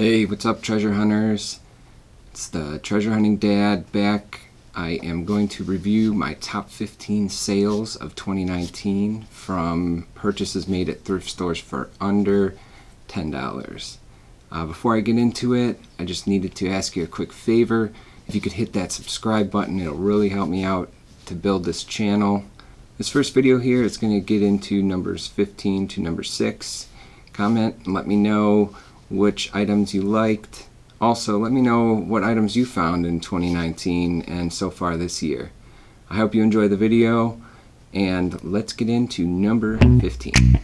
Hey, what's up, treasure hunters? It's the treasure hunting dad back. I am going to review my top 15 sales of 2019 from purchases made at thrift stores for under $10. Before I get into it, I just needed to ask you a quick favor. If you could hit that subscribe button, it'll really help me out to build this channel. This first video here is going to get into numbers 15 to number 6. Comment and let me know which items you liked. Also, let me know what items you found in 2019 and so far this year. I hope you enjoy the video, and let's get into number 15.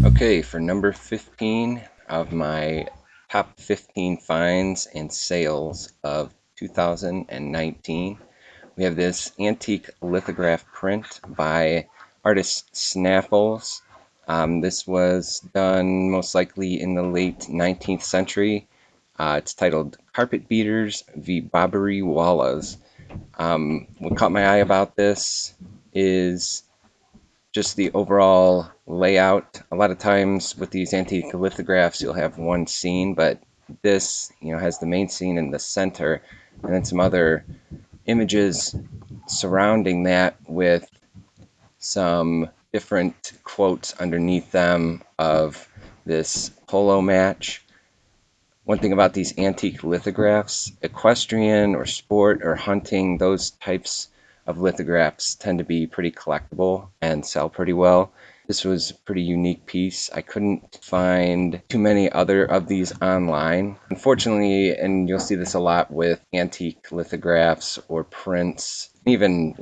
Okay, for number 15 of my top 15 finds and sales of 2019, we have this antique lithograph print by artist Snaffles. This was done most likely in the late 19th century. It's titled Carpet Beaters v. Barbary Wallas. What caught my eye about this is just the overall layout. A lot of times with these antique lithographs, you'll have one scene, but this, has the main scene in the center, and then some other images surrounding that with some different quotes underneath them of this polo match. One thing about these antique lithographs, equestrian or sport or hunting, those types of lithographs tend to be pretty collectible and sell pretty well. This was a pretty unique piece. I couldn't find too many other of these online. Unfortunately, and you'll see this a lot with antique lithographs or prints, even,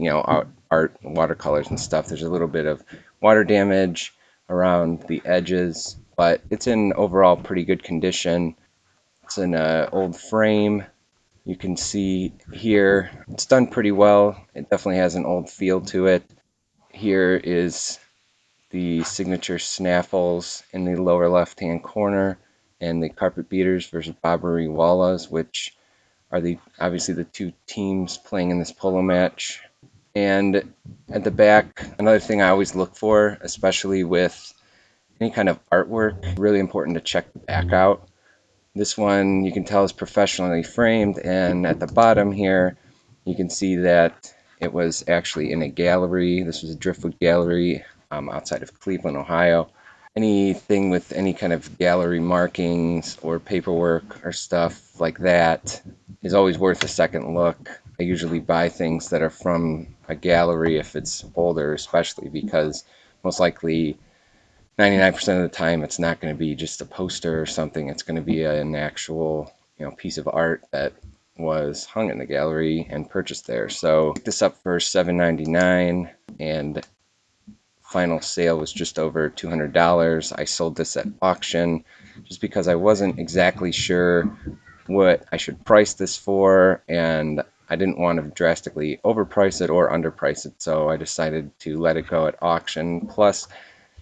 art, watercolors and stuff, there's a little bit of water damage around the edges, but it's in overall pretty good condition. It's an old frame. You can see here it's done pretty well. It definitely has an old feel to it. Here is the signature snaffles in the lower left hand corner, and the Carpet Beaters versus Barbary Wallas, which are obviously the two teams playing in this polo match. And at the back, another thing I always look for, especially with any kind of artwork, really important to check the back out. This one you can tell is professionally framed, and at the bottom here you can see that it was actually in a gallery. This was a driftwood gallery outside of Cleveland, Ohio. Anything with any kind of gallery markings or paperwork or stuff like that is always worth a second look. I usually buy things that are from a gallery if it's older, especially because most likely 99% of the time it's not going to be just a poster or something. It's going to be an actual, piece of art that was hung in the gallery and purchased there. So I picked this up for $7.99, and final sale was just over $200. I sold this at auction just because I wasn't exactly sure what I should price this for, and I didn't want to drastically overprice it or underprice it, so I decided to let it go at auction. Plus,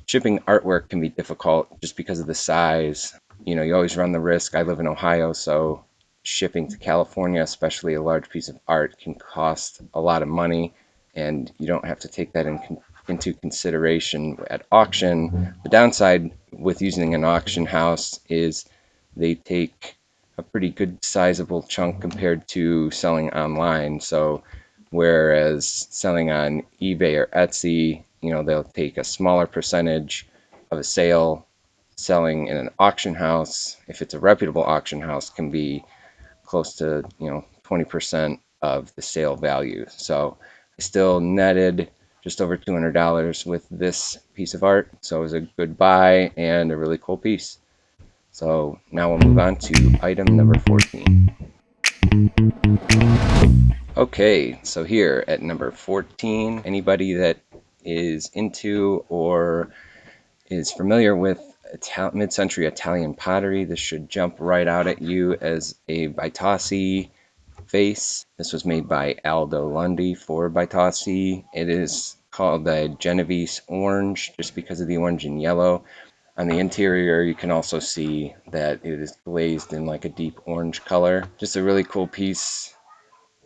shipping artwork can be difficult just because of the size. You always run the risk. I live in Ohio, so shipping to California, especially a large piece of art, can cost a lot of money, and you don't have to take that into consideration at auction. The downside with using an auction house is they take a pretty good sizable chunk compared to selling online. So whereas selling on eBay or Etsy, they'll take a smaller percentage of a sale. Selling in an auction house, if it's a reputable auction house, can be close to 20% of the sale value. So I still netted just over $200 with this piece of art, so it was a good buy and a really cool piece. So now we'll move on to item number 14. Okay, so here at number 14, anybody that is into or is familiar with mid-century Italian pottery, this should jump right out at you as a Bitossi vase. This was made by Aldo Londi for Bitossi. It is called the Genovese orange just because of the orange and yellow. On the interior, you can also see that it is glazed in like a deep orange color. Just a really cool piece.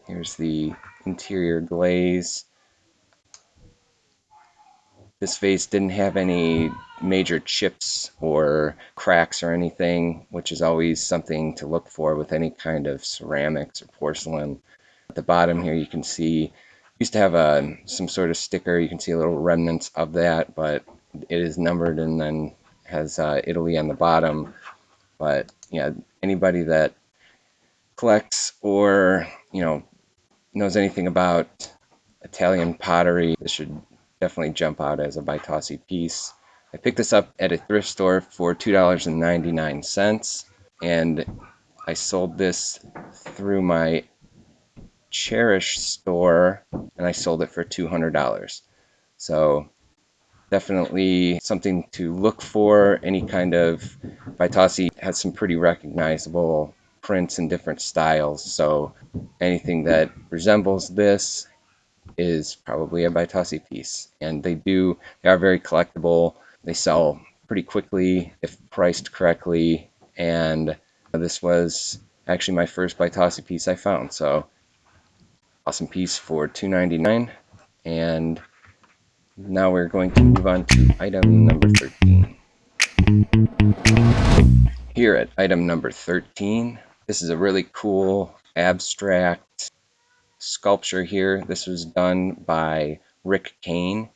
Here's the interior glaze. This vase didn't have any major chips or cracks or anything, which is always something to look for with any kind of ceramics or porcelain. At the bottom here you can see, used to have some sort of sticker. You can see a little remnants of that, but it is numbered and then has Italy on the bottom. But yeah, anybody that collects or knows anything about Italian pottery, this should definitely jump out as a Bitossi piece. I picked this up at a thrift store for $2.99, and I sold this through my Cherish store, and I sold it for $200. So definitely something to look for. Any kind of Bitossi has some pretty recognizable prints in different styles, so anything that resembles this is probably a Bitossi piece. And they are very collectible. They sell pretty quickly if priced correctly, and this was actually my first Bitossi piece I found. So awesome piece for $2.99. And now we're going to move on to item number 13. Here at item number 13, this is a really cool abstract sculpture here. This was done by Cain.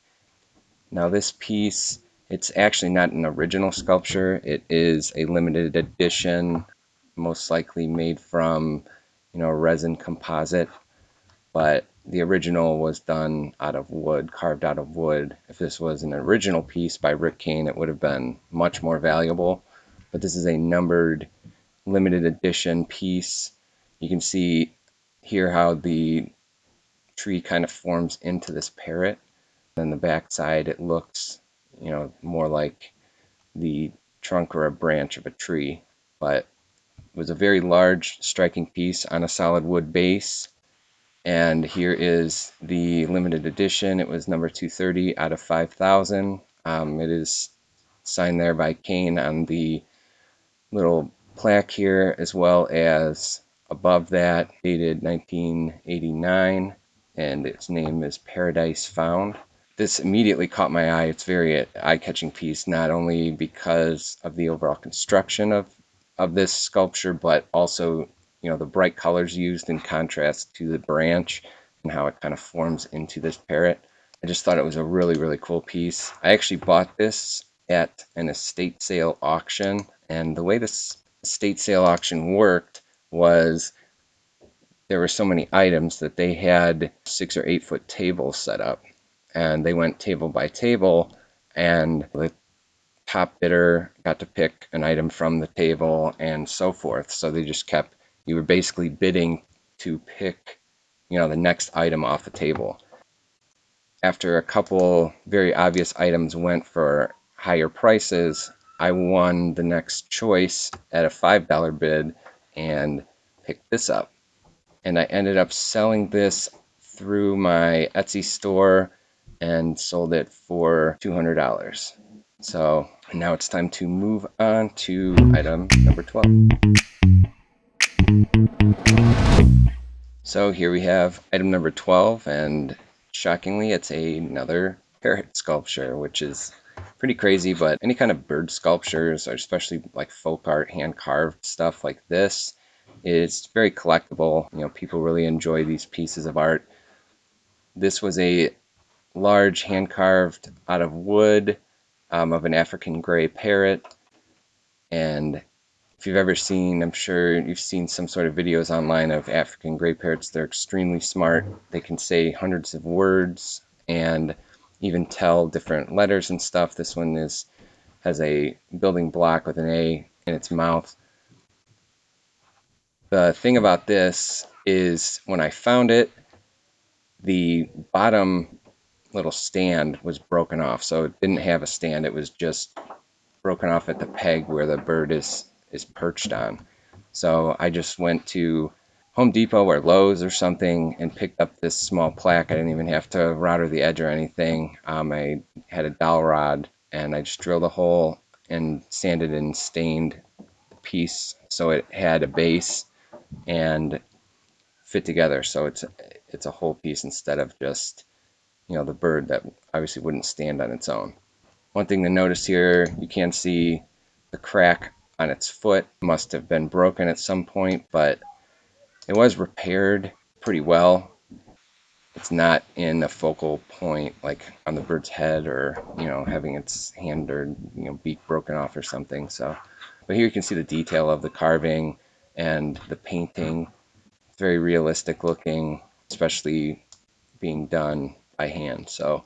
Now this piece, it's actually not an original sculpture. It is a limited edition, most likely made from, resin composite, but the original was done out of wood, carved out of wood. If this was an original piece by Cain, it would have been much more valuable, but this is a numbered limited edition piece. You can see here how the tree kind of forms into this parrot. On the back side, it looks, more like the trunk or a branch of a tree, but it was a very large, striking piece on a solid wood base. And here is the limited edition. It was number 230 out of 5,000. It is signed there by Cain on the little plaque here, as well as above that, dated 1989, and its name is Paradise Found. This immediately caught my eye. It's a very eye-catching piece, not only because of the overall construction of this sculpture, but also, the bright colors used in contrast to the branch and how it kind of forms into this parrot. I just thought it was a really, really cool piece. I actually bought this at an estate sale auction, and the way this estate sale auction worked was there were so many items that they had 6 or 8 foot tables set up, and they went table by table, and the top bidder got to pick an item from the table and so forth. So they just kept, you were basically bidding to pick, the next item off the table. After a couple very obvious items went for higher prices, I won the next choice at a $5 bid and picked this up. And I ended up selling this through my Etsy store and sold it for $200. So now it's time to move on to item number 12. So here we have item number 12, and shockingly it's another parrot sculpture, which is pretty crazy, but any kind of bird sculptures, or especially like folk art, hand carved stuff like this, is very collectible. People really enjoy these pieces of art. This was a large hand carved out of wood of an African gray parrot, and if you've ever seen, I'm sure you've seen some sort of videos online of African gray parrots. They're extremely smart. They can say hundreds of words and even tell different letters and stuff. This one has a building block with an A in its mouth. The thing about this is when I found it, the bottom little stand was broken off. So it didn't have a stand. It was just broken off at the peg where the bird is perched on. So I just went to Home Depot or Lowe's or something and picked up this small plaque. I didn't even have to router the edge or anything. I had a dowel rod and I just drilled a hole and sanded and stained the piece so it had a base and fit together. So it's a whole piece instead of just the bird that obviously wouldn't stand on its own. One thing to notice here, you can see the crack on its foot. Must have been broken at some point, but it was repaired pretty well. It's not in a focal point like on the bird's head, or having its hand or beak broken off or something. So, but here you can see the detail of the carving and the painting. It's very realistic looking, especially being done by hand. So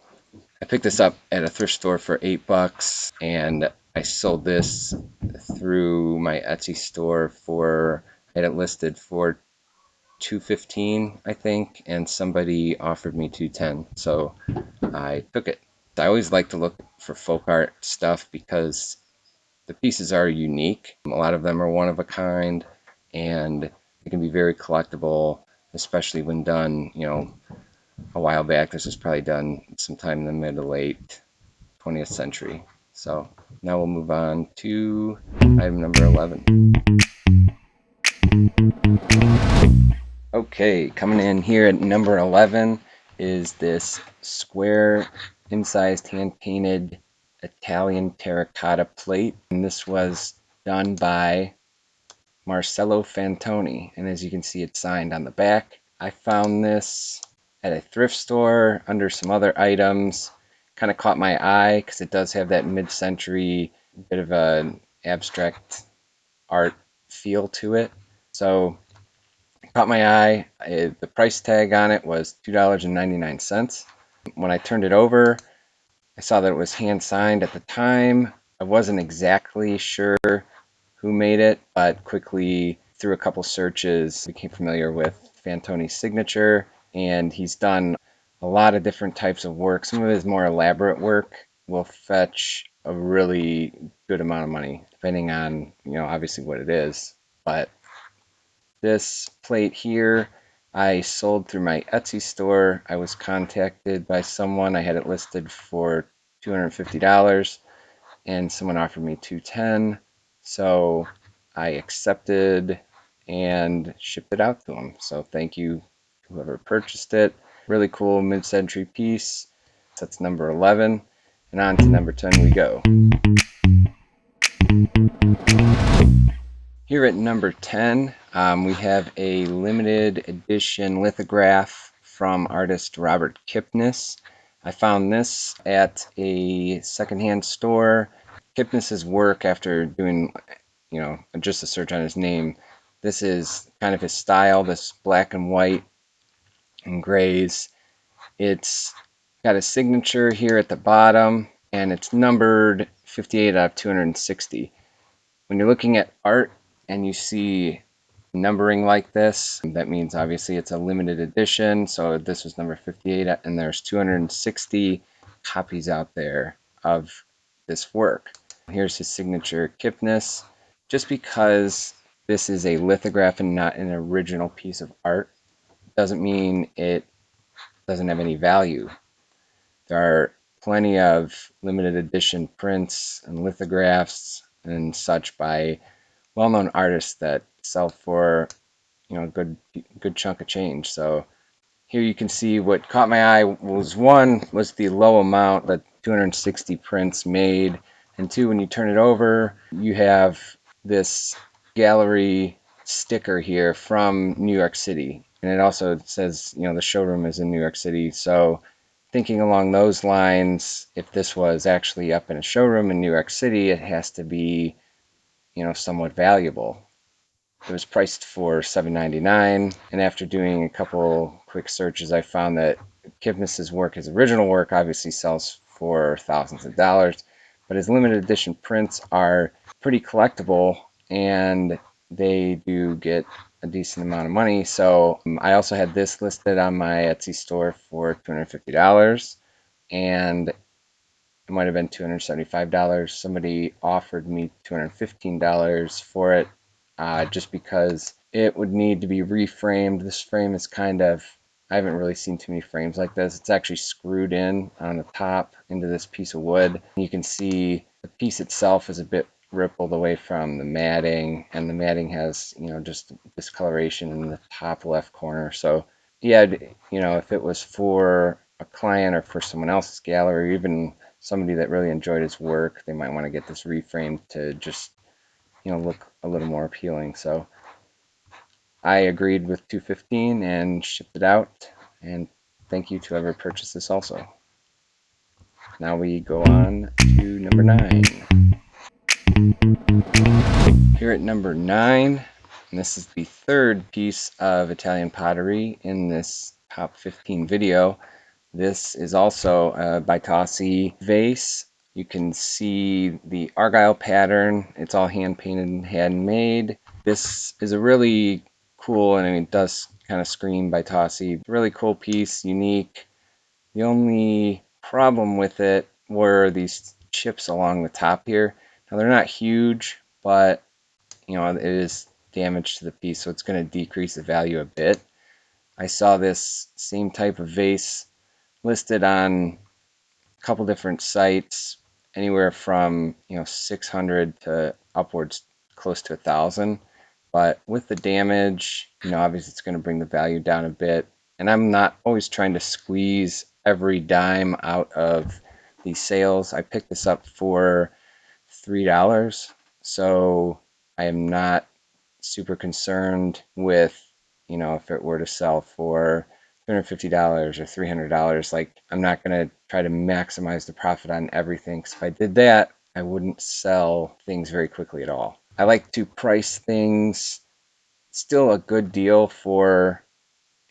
I picked this up at a thrift store for $8, and I sold this through my Etsy store I had it listed for $215, I think, and somebody offered me $210, so I took it. I always like to look for folk art stuff because the pieces are unique. A lot of them are one of a kind, and they can be very collectible, especially when done, a while back. This was probably done sometime in the mid to late 20th century. So now we'll move on to item number 11. Okay, coming in here at number 11 is this square incised hand-painted Italian terracotta plate. And this was done by Marcello Fantoni. And as you can see, it's signed on the back. I found this at a thrift store under some other items. Kind of caught my eye because it does have that mid-century bit of an abstract art feel to it. So caught my eye. The price tag on it was $2.99. When I turned it over, I saw that it was hand signed. At the time, I wasn't exactly sure who made it, but quickly through a couple searches became familiar with Fantoni's signature, and he's done a lot of different types of work. Some of his more elaborate work will fetch a really good amount of money, depending on, obviously what it is. But this plate here I sold through my Etsy store. I was contacted by someone. I had it listed for $250, and someone offered me $210. So I accepted and shipped it out to them. So thank you, whoever purchased it. Really cool mid-century piece. That's number 11. And on to number 10 we go. Here at number 10, we have a limited edition lithograph from artist Robert Kipniss. I found this at a secondhand store. Kipniss's work, after doing, just a search on his name, this is kind of his style, this black and white and grays. It's got a signature here at the bottom, and it's numbered 58 out of 260. When you're looking at art and you see numbering like this, that means obviously it's a limited edition. So this was number 58, and there's 260 copies out there of this work. Here's his signature, Kipniss. Just because this is a lithograph and not an original piece of art doesn't mean it doesn't have any value. There are plenty of limited edition prints and lithographs and such by well-known artists that sell for a good chunk of change. So here you can see what caught my eye was, one was the low amount, that 260 prints made, and two, when you turn it over, you have this gallery sticker here from New York City, and it also says the showroom is in New York City. So thinking along those lines, if this was actually up in a showroom in New York City, it has to be somewhat valuable. It was priced for $7.99, and after doing a couple quick searches, I found that Kipniss's work, his original work, obviously sells for thousands of dollars, but his limited edition prints are pretty collectible, and they do get a decent amount of money. So I also had this listed on my Etsy store for $250, and it might have been $275. Somebody offered me $215 for it, just because it would need to be reframed. This frame is I haven't really seen too many frames like this. It's actually screwed in on the top into this piece of wood. You can see the piece itself is a bit rippled away from the matting, and the matting has, just discoloration in the top left corner. So yeah, if it was for a client or for someone else's gallery, or even somebody that really enjoyed his work, they might want to get this reframed to just, look a little more appealing. So I agreed with $215 and shipped it out. And thank you to whoever purchased this also. Now we go on to number 9. Here at number 9, and this is the third piece of Italian pottery in this top 15 video. This is also a Bitossi vase. You can see the Argyle pattern. It's all hand painted and handmade. This is a really cool, and I mean, it does kind of scream Bitossi. Really cool piece, unique. The only problem with it were these chips along the top here. Now they're not huge, but it is damage to the piece, so it's going to decrease the value a bit. I saw this same type of vase listed on a couple different sites, anywhere from 600 to upwards close to 1,000. But with the damage, obviously it's going to bring the value down a bit. And I'm not always trying to squeeze every dime out of these sales. I picked this up for $3, so I am not super concerned with, if it were to sell for $250 or $300. Like, I'm not going to try to maximize the profit on everything, because if I did that, I wouldn't sell things very quickly at all. I like to price things still a good deal for,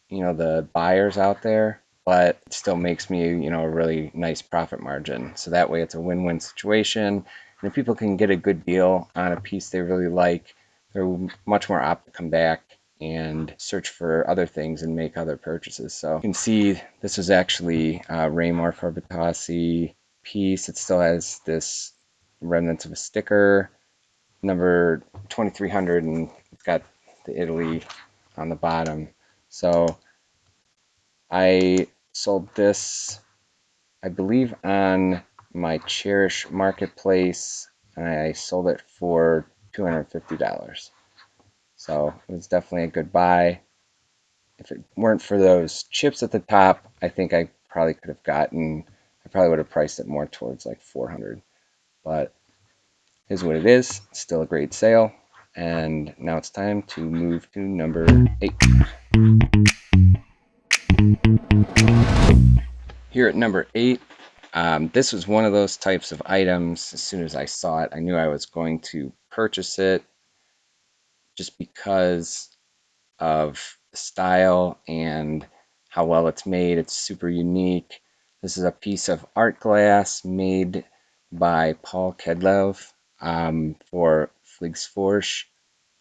the buyers out there, but it still makes me, a really nice profit margin. So that way it's a win-win situation. And if people can get a good deal on a piece they really like, they're much more apt to come back and search for other things and make other purchases. So you can see this was actually Raymore for Bitossi piece. It still has this remnants of a sticker, number 2300, and it's got the Italy on the bottom. So I sold this, I believe, on my Cherish marketplace. I sold it for $250. So it was definitely a good buy. If it weren't for those chips at the top, I think I probably could have I probably would have priced it more towards like 400. But is what it is. Still a great sale. And now it's time to move to number 8. Here at number 8, this was one of those types of items. As soon as I saw it, I knew I was going to purchase it just because of the style and how well it's made. It's super unique. This is a piece of art glass made by Kedelv for Fligsfors.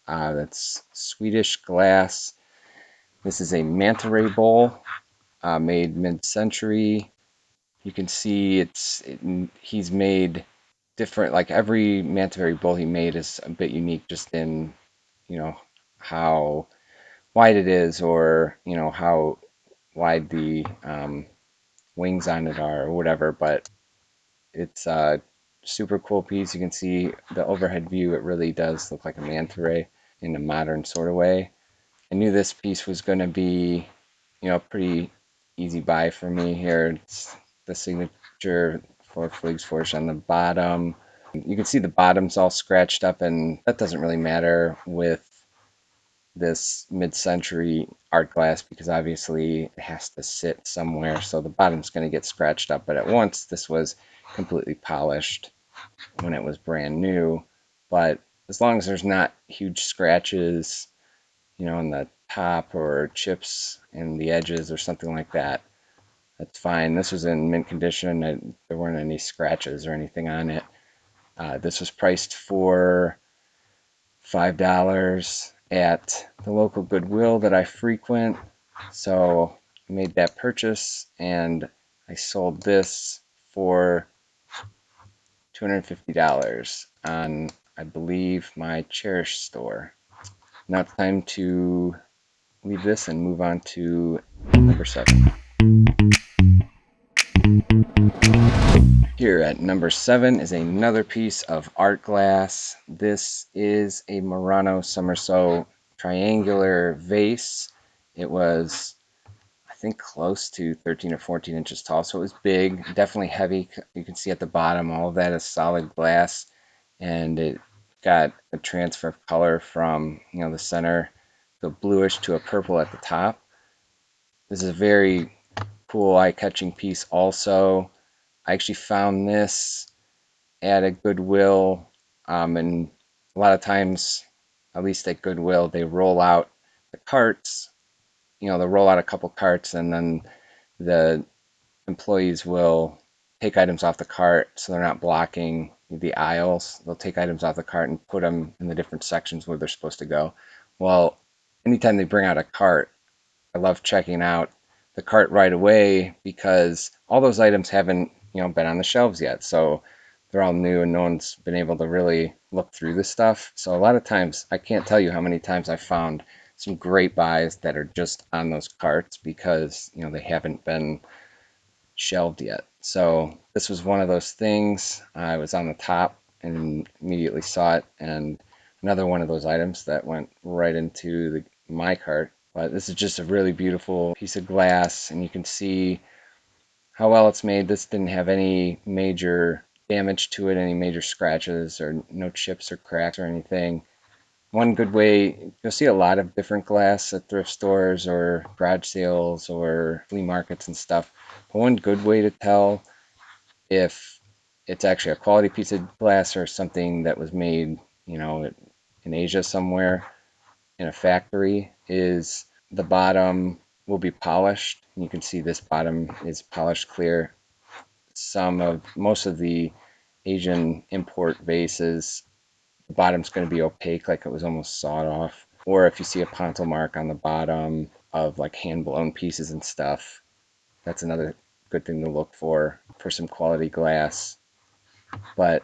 That's Swedish glass. This is a manta ray bowl made mid-century. You can see he's made different, like every manta ray bowl he made is a bit unique just in, how wide it is, or, how wide the wings on it are or whatever. But it's a super cool piece. You can see the overhead view. It really does look like a manta ray in a modern sort of way. I knew this piece was going to be, pretty easy buy for me here. It's the signature for Fligsfors on the bottom. You can see the bottom's all scratched up, and that doesn't really matter with this mid-century art glass, because obviously it has to sit somewhere, so the bottom's going to get scratched up. But at once, this was completely polished when it was brand new. But as long as there's not huge scratches, in the top or chips in the edges or something like that, that's fine. This was in mint condition, and there weren't any scratches or anything on it. This was priced for $5 at the local Goodwill that I frequent. So I made that purchase, and I sold this for $250 on, I believe, my Cherish store. Now it's time to leave this and move on to number 7. Here at number 7 is another piece of art glass. This is a Murano Sommerso triangular vase. It was, I think close to 13 or 14 inches tall. So it was big, definitely heavy. You can see at the bottom, all of that is solid glass, and it got a transfer of color from, the center, the bluish to a purple at the top. This is a very cool, eye-catching piece also. I actually found this at a Goodwill, and a lot of times, at least at Goodwill, they roll out the carts. They'll roll out a couple carts, and then the employees will take items off the cart so they're not blocking the aisles. They'll take items off the cart and put them in the different sections where they're supposed to go. Well, anytime they bring out a cart, I love checking out the cart right away because all those items haven't, been on the shelves yet. So they're all new and no one's been able to really look through this stuff. So a lot of times, I can't tell you how many times I found some great buys that are just on those carts because, they haven't been shelved yet. So this was one of those things. I was on the top and immediately saw it, and another one of those items that went right into my cart. But this is just a really beautiful piece of glass, and you can see how well it's made. This didn't have any major damage to it, any major scratches, or no chips or cracks or anything. One good way, you'll see a lot of different glass at thrift stores or garage sales or flea markets and stuff. But one good way to tell if it's actually a quality piece of glass or something that was made, in Asia somewhere in a factory is the bottom will be polished. You can see this bottom is polished clear. Most of the Asian import vases, the bottom's going to be opaque, like it was almost sawed off. Or if you see a pontil mark on the bottom of like hand blown pieces and stuff, that's another good thing to look for some quality glass. But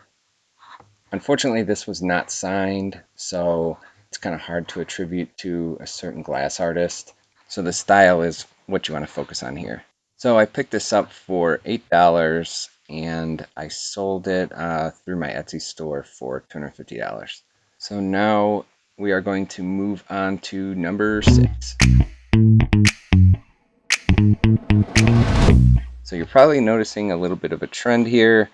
unfortunately, this was not signed, so it's kind of hard to attribute to a certain glass artist. So the style is what you want to focus on here. So I picked this up for $8 and I sold it through my Etsy store for $250. So now we are going to move on to number 6. So you're probably noticing a little bit of a trend here.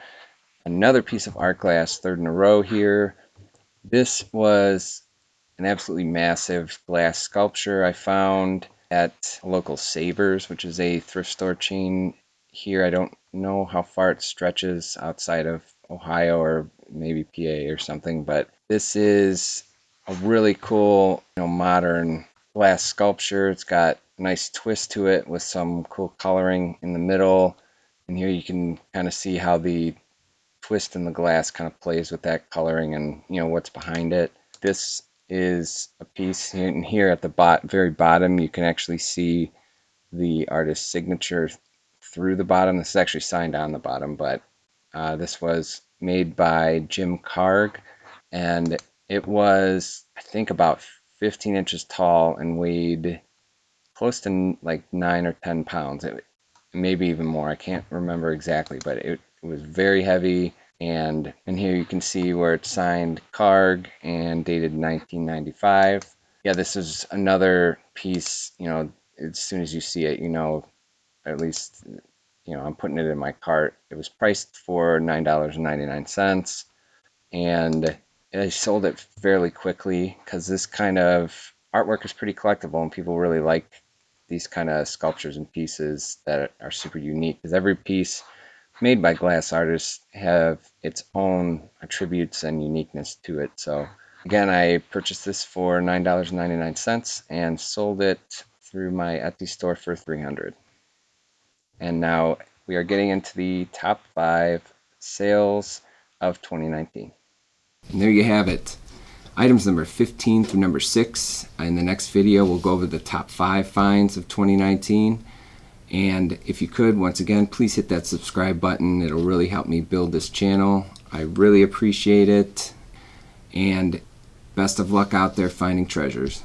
Another piece of art glass, third in a row here. This was an absolutely massive glass sculpture I found at local Savers, which is a thrift store chain here. I don't know how far it stretches outside of Ohio or maybe PA or something, but this is a really cool, modern glass sculpture. It's got a nice twist to it with some cool coloring in the middle. And here you can kind of see how the twist in the glass kind of plays with that coloring and what's behind it. This is a piece in here at the very bottom. You can actually see the artist's signature through the bottom. This is actually signed on the bottom, but this was made by Jim Karg, and it was, I think, about 15 inches tall and weighed close to like 9 or 10 pounds. Maybe even more. I can't remember exactly, but it was very heavy. And here you can see where it's signed Karg and dated 1995. Yeah, this is another piece, as soon as you see it, at least, I'm putting it in my cart. It was priced for $9.99, and I sold it fairly quickly because this kind of artwork is pretty collectible and people really like these kind of sculptures and pieces that are super unique because every piece made by glass artists have its own attributes and uniqueness to it. So again, I purchased this for $9.99 and sold it through my Etsy store for $300. And now we are getting into the top 5 sales of 2019. And there you have it. Items number 15 through number 6. In the next video, we'll go over the top 5 finds of 2019. And if you could, once again, please hit that subscribe button. It'll really help me build this channel. I really appreciate it. And best of luck out there finding treasures.